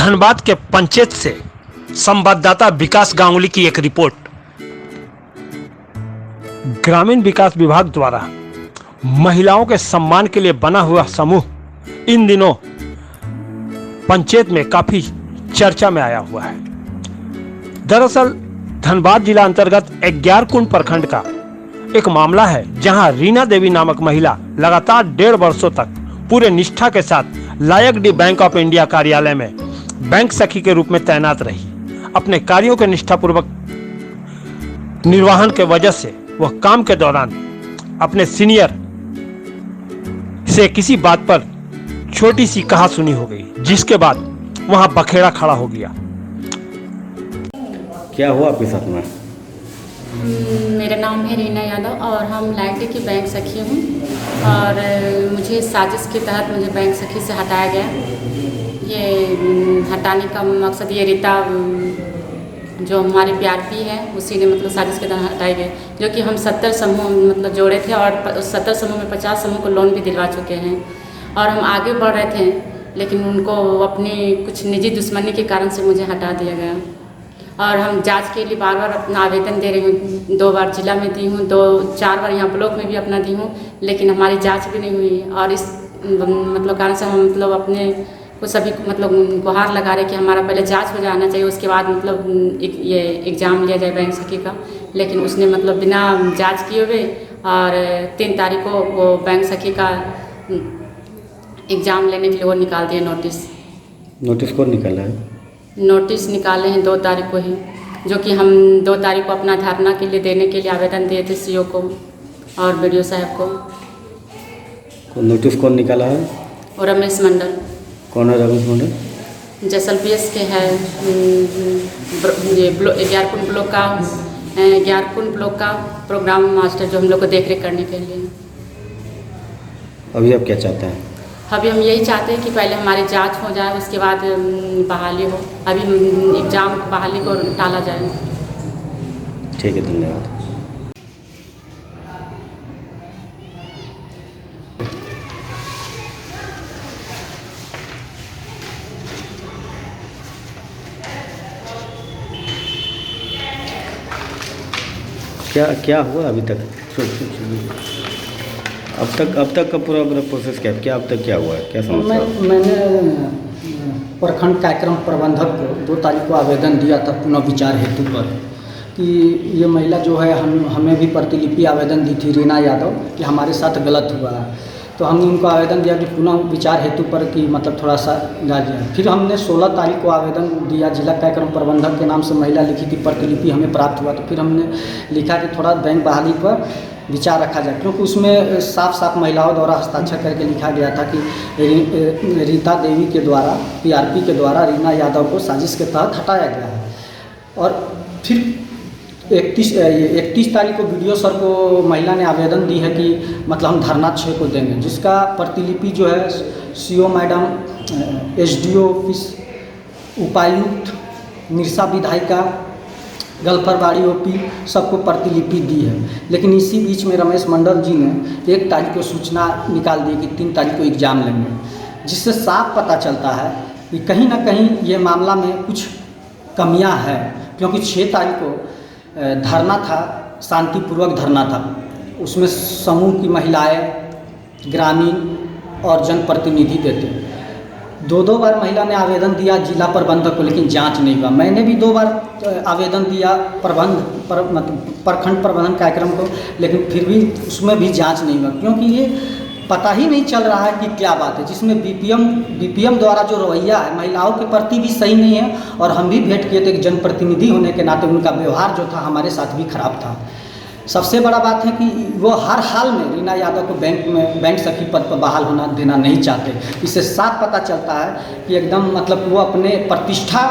धनबाद के पंचेत से संवाददाता विकास गांगुली की एक रिपोर्ट। ग्रामीण विकास विभाग द्वारा महिलाओं के सम्मान के लिए बना हुआ समूह इन दिनों पंचायत में काफी चर्चा में आया हुआ है। दरअसल धनबाद जिला अंतर्गत ग्यारकुंड प्रखंड का एक मामला है, जहां रीना देवी नामक महिला लगातार 1.5 वर्षों तक पूरे निष्ठा के साथ लायक डी बैंक ऑफ इंडिया कार्यालय में बैंक सखी के रूप में तैनात रही। अपने कार्यों के निष्ठापूर्वक निर्वहन के वजह से वह काम के दौरान अपने सीनियर से किसी बात पर छोटी सी कहासुनी हो गई, जिसके बाद वहां बखेड़ा खड़ा हो गया। क्या हुआ आपके साथ में? मेरा नाम है रीना यादव और हम लाइट की बैंक सखी हूँ और मुझे साजिश के तहत मुझे बैंक सखी से हटाया गया। ये हटाने का मकसद ये रीता जो हमारे PRP है उसी ने मतलब साजिश के तहत हटाए गए, जो कि हम 70 समूह मतलब जोड़े थे और 70 समूह में 50 समूह को लोन भी दिलवा चुके हैं और हम आगे बढ़ रहे थे, लेकिन उनको अपनी कुछ निजी दुश्मनी के कारण से मुझे हटा दिया गया। और हम जांच के लिए बार बार अपना आवेदन दे रही हूँ, 2 बार जिला में दी हूँ, 2-4 बार यहाँ ब्लॉक में भी अपना दी हूँ, लेकिन हमारी जांच भी नहीं हुई। और इस मतलब कारण से हम मतलब अपने को सभी मतलब गुहार लगा रहे कि हमारा पहले जांच हो जाना चाहिए, उसके बाद मतलब ये एग्ज़ाम लिया जाए बैंक सखी का। लेकिन उसने मतलब बिना जांच किए हुए और 3 तारीख को वो बैंक सखी का एग्ज़ाम लेने के लिए वो निकाल दिए नोटिस। नोटिस कौन निकाला है? नोटिस निकाले हैं 2 तारीख को ही, जो कि हम 2 तारीख को अपना धरना के लिए देने के लिए आवेदन दिए थे CO को और BDO साहब को। नोटिस कौन निकाला है? और रमेश मंडल। कौन है रमेश मंडल? जैसलपीएस के है, ये ग्यारकुंड ब्लॉक का प्रोग्राम मास्टर जो हम लोग को देखरेख करने के लिए। अभी आप क्या चाहते हैं? अभी हम यही चाहते हैं कि पहले हमारी जांच हो जाए, उसके बाद बहाली हो। अभी एग्ज़ाम बहाली को टाला जाए। ठीक है, धन्यवाद। क्या हुआ अभी तक? अब तक का पूरा प्रोसेस क्या अब तक क्या हुआ है, क्या समस्या? मैंने प्रखंड कार्यक्रम प्रबंधक को 2 तारीख को आवेदन दिया था पुनः विचार हेतु पर कि ये महिला जो है हमें भी प्रतिलिपि आवेदन दी थी रीना यादव कि हमारे साथ गलत हुआ है। तो हमने उनको आवेदन दिया कि पुनः विचार हेतु पर कि मतलब थोड़ा सा इलाज जाए। फिर हमने 16 तारीख को आवेदन दिया, जिला कार्यक्रम प्रबंधक के नाम से महिला लिखी थी, प्रतिलिपि हमें प्राप्त हुआ। तो फिर हमने लिखा कि थोड़ा बैंक बहाली पर विचार रखा जाए, क्योंकि उसमें साफ महिलाओं द्वारा हस्ताक्षर करके लिखा गया था कि रीता देवी के द्वारा PRP के द्वारा रीना यादव को साजिश के तहत हटाया गया है। और फिर 31 तारीख को BDO सर को महिला ने आवेदन दी है कि मतलब हम धरना 6 को देंगे, जिसका प्रतिलिपि जो है CO मैडम, SDO ऑफिस, उपायुक्त, निरसा विधायिका, गल्फरबाड़ी OP सबको प्रतिलिपि दी है। लेकिन इसी बीच में रमेश मंडल जी ने 1 तारीख को सूचना निकाल दी कि 3 तारीख को एग्ज़ाम लेंगे, जिससे साफ पता चलता है कि कहीं ना कहीं ये मामला में कुछ कमियां हैं। क्योंकि 6 तारीख को धरना था, शांतिपूर्वक धरना था, उसमें समूह की महिलाएं, ग्रामीण और जनप्रतिनिधि देते। 2 बार महिला ने आवेदन दिया जिला प्रबंधक को, लेकिन जांच नहीं हुआ। मैंने भी 2 बार आवेदन दिया प्रखंड प्रबंधन कार्यक्रम को, लेकिन फिर भी उसमें भी जांच नहीं हुआ, क्योंकि ये पता ही नहीं चल रहा है कि क्या बात है। जिसमें BPM द्वारा जो रवैया है महिलाओं के प्रति भी सही नहीं है। और हम भी भेंट किए थे कि जनप्रतिनिधि होने के नाते उनका व्यवहार जो था हमारे साथ भी खराब था। सबसे बड़ा बात है कि वो हर हाल में रीना यादव को बैंक सखी पद पर बहाल होना देना नहीं चाहते। इससे साफ पता चलता है कि एकदम मतलब वो अपने प्रतिष्ठा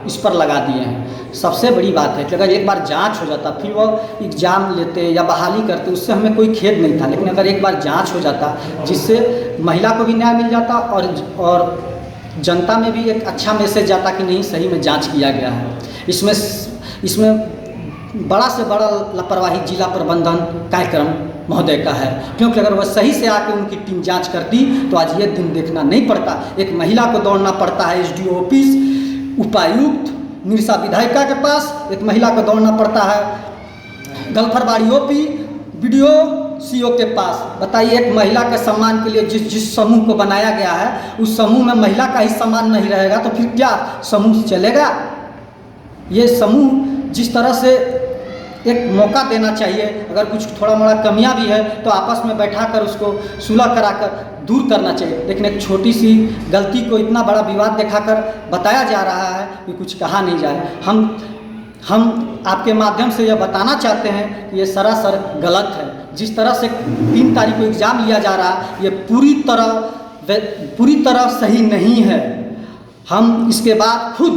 इस पर लगा दिए हैं। सबसे बड़ी बात है कि अगर एक बार जांच हो जाता, फिर वो एग्ज़ाम लेते या बहाली करते, उससे हमें कोई खेद नहीं था। लेकिन अगर एक बार जांच हो जाता, जिससे महिला को भी न्याय मिल जाता और जनता में भी एक अच्छा मैसेज जाता कि नहीं, सही में जांच किया गया है। इसमें बड़ा से बड़ा लापरवाही जिला प्रबंधन कार्यक्रम महोदय का है, क्योंकि अगर वह सही से आके उनकी टीम जांच करती तो आज ये दिन देखना नहीं पड़ता। एक महिला को दौड़ना पड़ता है SDO ऑफिस, उपायुक्त निरसा विधायिका के पास एक महिला को दौड़ना पड़ता है गलफरबाड़ी ओपी बीडीओ सीओ के पास। बताइए, एक महिला के सम्मान के लिए जिस समूह को बनाया गया है उस समूह में महिला का ही सम्मान नहीं रहेगा तो फिर क्या समूह चलेगा? ये समूह जिस तरह से एक मौका देना चाहिए, अगर कुछ थोड़ा मोड़ा कमियां भी है तो आपस में बैठाकर उसको सुलह कराकर दूर करना चाहिए। लेकिन एक छोटी सी गलती को इतना बड़ा विवाद दिखाकर बताया जा रहा है कि कुछ कहा नहीं जाए। हम आपके माध्यम से यह बताना चाहते हैं कि ये सरासर गलत है। जिस तरह से 3 तारीख को एग्ज़ाम लिया जा रहा है ये पूरी तरह सही नहीं है। हम इसके बाद खुद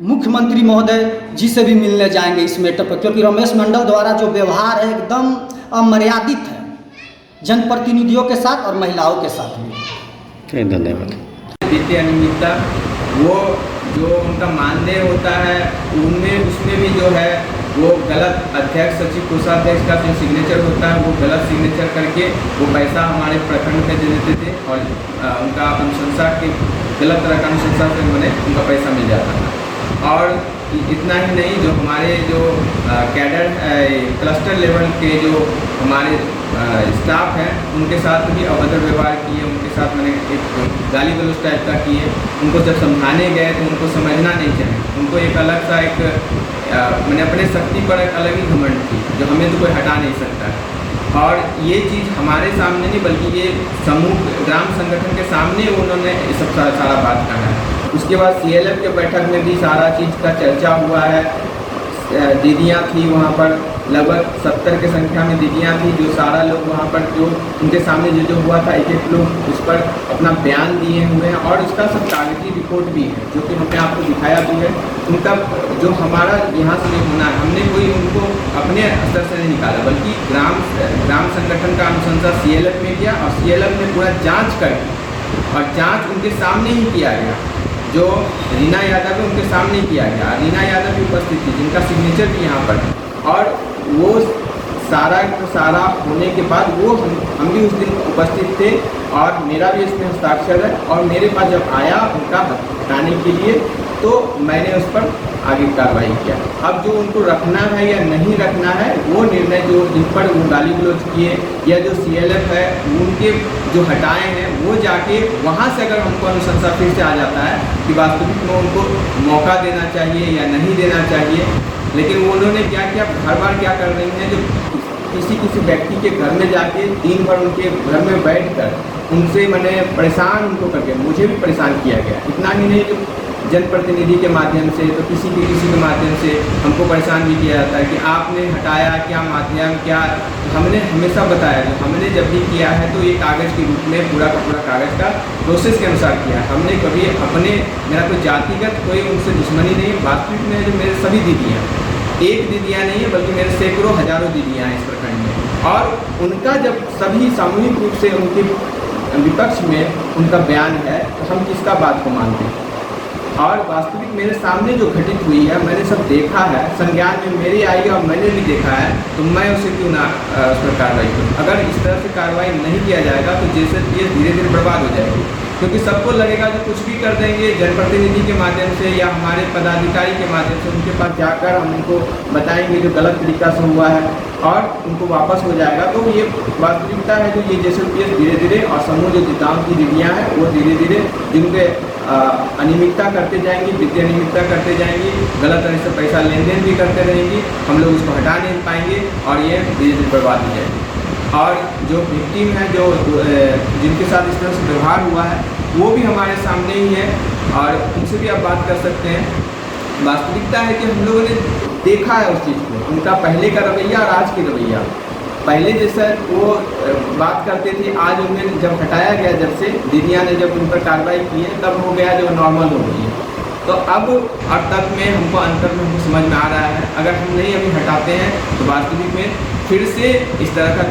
मुख्यमंत्री महोदय जी से भी मिलने जाएंगे इस मैटर पर, क्योंकि रमेश मंडल द्वारा जो व्यवहार है एकदम अमर्यादित है जनप्रतिनिधियों के साथ और महिलाओं के साथ भी। धन्यवाद। वित्तीय अनियमितता वो जो उनका मानदेय होता है उसमें भी जो है वो गलत अध्यक्ष सचिव कोषाध्यक्ष का जो सिग्नेचर होता है वो गलत सिग्नेचर करके वो पैसा हमारे प्रखंड में दे देते थे और उनका अनुशंसा के गलत तरह का अनुशंसा से उनका पैसा मिल जाता था। और इतना ही नहीं, जो हमारे जो कैडर क्लस्टर लेवल के जो हमारे स्टाफ हैं उनके साथ भी अभद्र व्यवहार किए, उनके साथ मैंने एक गाली गलौज टाइप का किए। उनको जब समझाने गए तो उनको समझना नहीं चाहिए, उनको एक अलग सा एक मैंने अपने शक्ति पर एक अलग ही घमंड थी जो हमें तो कोई हटा नहीं सकता है। और ये चीज़ हमारे सामने नहीं बल्कि ये समूह ग्राम संगठन के सामने उन्होंने ये सब सारा बात कहा है। उसके बाद CLF के बैठक में भी सारा चीज़ का चर्चा हुआ है। दीदियाँ थी वहाँ पर, लगभग 70 की संख्या में दीदियाँ थी जो सारा लोग वहाँ पर जो उनके सामने जो हुआ था एक लोग उस पर अपना बयान दिए हुए हैं और उसका सब कागजी रिपोर्ट भी है जो कि हमने आपको दिखाया भी है। उनका जो हमारा यहाँ से नहीं होना है, हमने कोई उनको अपने स्तर से नहीं निकाला बल्कि ग्राम संगठन का अनुशंसा CLF में किया और CLF ने पूरा जाँच कर और जाँच उनके सामने ही किया गया। जो रीना यादव है उनके सामने किया गया, रीना यादव भी उपस्थित थी जिनका सिग्नेचर भी यहाँ पर, और वो सारा होने के बाद वो हम भी उस दिन उपस्थित थे और मेरा भी इसमें हस्ताक्षर है। और मेरे पास जब आया उनका हटाने के लिए तो मैंने उस पर आगे कार्रवाई किया। अब जो उनको रखना है या नहीं रखना है वो निर्णय जो जिन पर वो गाली गलौज किए या जो CLF है उनके जो हटाए हैं वो जाके वहाँ से अगर हमको अनुशंसा फिर से आ जाता है कि वास्तविक में उनको मौका देना चाहिए या नहीं देना चाहिए। लेकिन वो उन्होंने क्या किया, हर बार क्या कर रही हैं, जो किसी व्यक्ति के घर में जाके दिन भर उनके घर में बैठकर उनसे मैंने परेशान उनको करके मुझे भी परेशान किया गया। इतना ही नहीं, जो जनप्रतिनिधि के माध्यम से तो किसी के माध्यम से हमको परेशान भी किया जाता है कि आपने हटाया क्या माध्यम क्या। हमने हमेशा बताया जो हमने जब भी किया है तो ये कागज़ के रूप में पूरा का पूरा कागज़ का प्रोसेस के अनुसार किया है। हमने कभी मेरा कोई जातिगत कोई उनसे दुश्मनी नहीं। वास्तविक में जो मेरे सभी दीदियाँ, एक दीदियाँ नहीं है बल्कि मेरे सैकड़ों हजारों दीदियाँ हैं इस प्रखंड में, और उनका जब सभी सामूहिक रूप से उनके विपक्ष में उनका बयान है तो हम किसका बात को मानते हैं। और वास्तविक मेरे सामने जो घटित हुई है मैंने सब देखा है, संज्ञान में मेरी आई और मैंने भी देखा है, तो मैं उसे क्यों ना उस पर कार्रवाई करूँ। अगर इस तरह से कार्रवाई नहीं किया जाएगा तो जैसे ये धीरे धीरे बर्बाद हो जाएगी, क्योंकि सबको लगेगा जो कुछ भी कर देंगे जनप्रतिनिधि के माध्यम से या हमारे पदाधिकारी के माध्यम से उनके पास जाकर हम उनको बताएंगे जो गलत तरीका से हुआ है और उनको वापस हो जाएगा। तो ये वास्तविकता है जो ये JSLPS धीरे धीरे और समूह जो जिताओं की दीदियाँ हैं वो धीरे धीरे जिनके अनियमितता करते जाएंगी, वित्तीय अनियमितता करते जाएंगी, गलत तरह से पैसा लेन देन भी करते रहेंगी, हम लोग उसको हटा नहीं पाएंगे और ये धीरे धीरे बर्बाद हो जाएगी। और जो विक्टिम है जो जिनके साथ इस तरह से व्यवहार हुआ है वो भी हमारे सामने ही है और उनसे भी आप बात कर सकते हैं। वास्तविकता है कि हम लोगों ने देखा है उस चीज़ को, उनका पहले का रवैया और आज की रवैया। पहले जैसा वो बात करते थे, आज उन्हें जब हटाया गया, जब से दीदियाँ ने जब उन पर कार्रवाई की है तब हो गया जो नॉर्मल हो गई है। तो अब तक में हमको अंतर में हमको समझ में आ रहा है, अगर हम नहीं अभी हटाते हैं तो वास्तविक में फिर से इस तरह का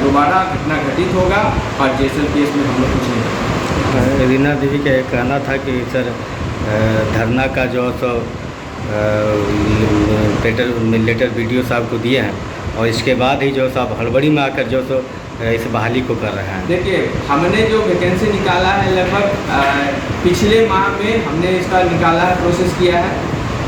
दोबारा घटना घटित होगा और JSLPS में हम लोग कुछ नहीं करेंगे। रीना दीदी का कहना था कि सर धरना का जो सो लेटर BDO साहब को दिए हैं और इसके बाद ही जो साहब हड़बड़ी में आकर जो इस बहाली को कर रहे हैं। देखिए हमने जो वैकेंसी निकाला है लगभग पिछले माह में हमने इसका निकाला है, प्रोसेस किया है।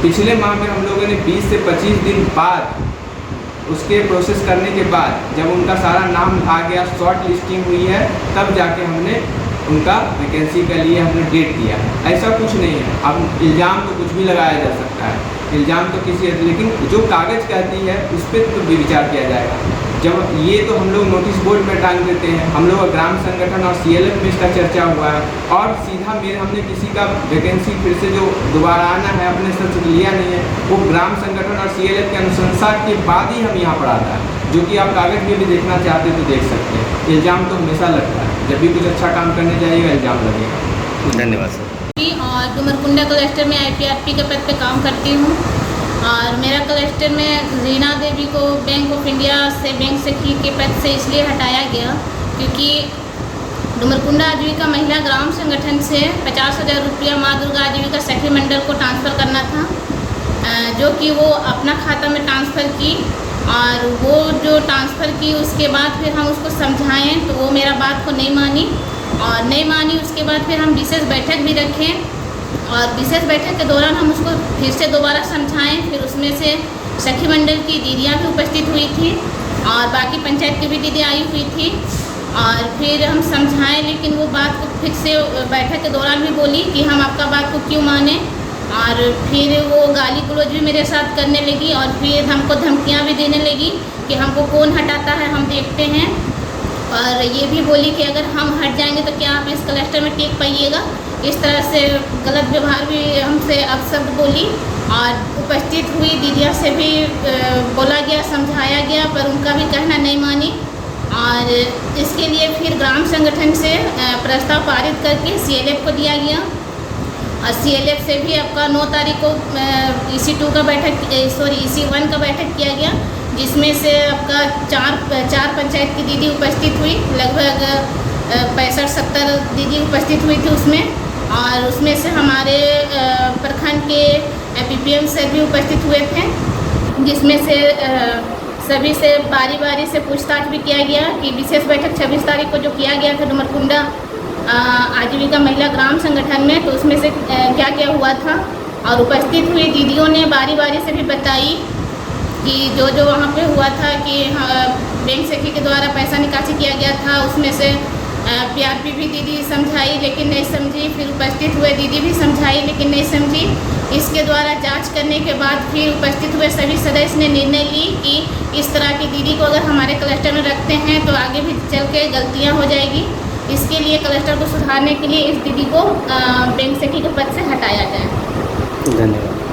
पिछले माह में हम लोगों ने 20 से 25 दिन बाद उसके प्रोसेस करने के बाद जब उनका सारा नाम आ गया, शॉर्ट लिस्टिंग हुई है, तब जाके हमने उनका वैकेंसी के लिए हमने डेट दिया। ऐसा कुछ नहीं है। अब इल्ज़ाम तो कुछ भी लगाया जा सकता है, इल्ज़ाम तो किसी, लेकिन जो कागज़ कहती है उस पर तो विचार किया जाएगा। जब ये तो हम लोग नोटिस बोर्ड में टांग देते हैं, हम लोग ग्राम संगठन और CLF में इसका चर्चा हुआ है, और सीधा हमने किसी का वैकेंसी फिर से जो दोबारा आना है अपने सर से लिया नहीं है, वो ग्राम संगठन और CLF के अनुशंसा के बाद ही हम यहाँ पर आता है, जो कि आप कागज़ में भी देखना चाहते तो देख सकते हैं। इल्ज़ाम तो हमेशा लगता है, जब भी कुछ अच्छा काम करने जाइएगा इल्ज़ाम लगेगा। धन्यवाद सर। और डुमरकुंडा क्लस्टर में IPRP के पद पे काम करती हूँ, और मेरा क्लस्टर में रीना देवी को बैंक ऑफ इंडिया से बैंक सखी के पद से इसलिए हटाया गया क्योंकि डुमरकुंडा आजीविका महिला ग्राम संगठन से 50,000 रुपया माँ दुर्गा आजीविका सखी मंडल को ट्रांसफ़र करना था, जो कि वो अपना खाता में ट्रांसफ़र की, और वो जो ट्रांसफ़र की उसके बाद फिर हम उसको समझाएं तो वो मेरा बात को नहीं मानी, और नहीं मानी। उसके बाद फिर हम विशेष बैठक भी रखें, और विशेष बैठक के दौरान हम उसको फिर से दोबारा समझाएं। फिर उसमें से सखी मंडल की दीदियाँ भी उपस्थित हुई थी और बाकी पंचायत की भी दीदी आई हुई थी, और फिर हम समझाएं, लेकिन वो बात को फिर से बैठक के दौरान भी बोली कि हम आपका बात को क्यों माने, और फिर वो गाली गलौज भी मेरे साथ करने लगी, और फिर हमको धमकियाँ भी देने लगी कि हमको कौन हटाता है, हम देखते हैं, और ये भी बोली कि अगर हम हट जाएंगे तो क्या आप इस क्लस्टर में टिक पाइएगा। इस तरह से गलत व्यवहार भी हमसे अपशब्द बोली, और उपस्थित हुई दीदिया से भी बोला गया, समझाया गया, पर उनका भी कहना नहीं मानी, और इसके लिए फिर ग्राम संगठन से प्रस्ताव पारित करके CLF को दिया गया, और CLF से भी आपका 9 तारीख को EC2 का EC1 का बैठक किया गया, जिसमें से आपका चार पंचायत की दीदी उपस्थित हुई, लगभग 65-70 दीदी उपस्थित हुई थी उसमें, और उसमें से हमारे प्रखंड के PPM सर भी उपस्थित हुए थे, जिसमें से सभी से बारी बारी से पूछताछ भी किया गया कि विशेष बैठक 26 तारीख को जो किया गया था डुमरकुंडा आजीविका महिला ग्राम संगठन में, तो उसमें से क्या क्या हुआ था, और उपस्थित हुई दीदियों ने बारी बारी से भी बताई कि जो वहाँ पे हुआ था कि बैंक सखी के द्वारा पैसा निकासी किया गया था, उसमें से PRP भी दीदी समझाई लेकिन नहीं समझी, फिर उपस्थित हुए दीदी भी समझाई लेकिन नहीं समझी। इसके द्वारा जांच करने के बाद फिर उपस्थित हुए सभी सदस्य ने निर्णय ली कि इस तरह की दीदी को अगर हमारे क्लस्टर में रखते हैं तो आगे भी चल के गलतियाँ हो जाएगी। इसके लिए क्लस्टर को सुधारने के लिए इस दीदी को बैंक सखी के पद से हटाया जाए। धन्यवाद।